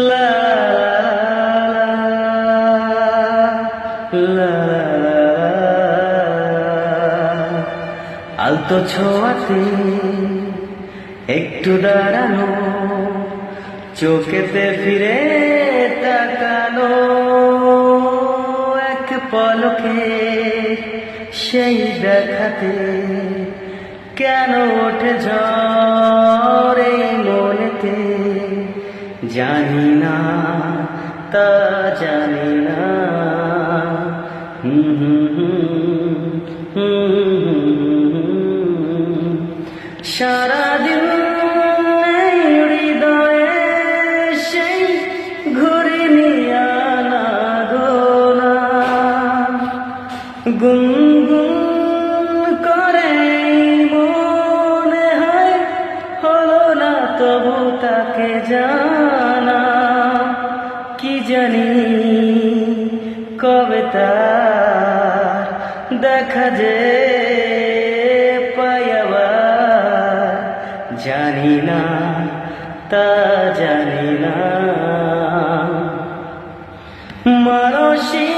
লা লা আলতো ছোঁয়াতে একটু দাঁড়ানো, চোখেতে ফিরে তাকানো, এক পলকে সেই দেখাতে কেন ওঠে ঝড় এই মনেতে, জানি না তা জানি না। সারাদিন হৃদয়ে সেই ঘুরি নিয়ে আনা গোনা, গুনগুন করে মনে হয় হলো না তবু তাকে জানা। কি জানি কবে তার দেখা যে পাই আবার, জানি না তা জানি না। মানসিক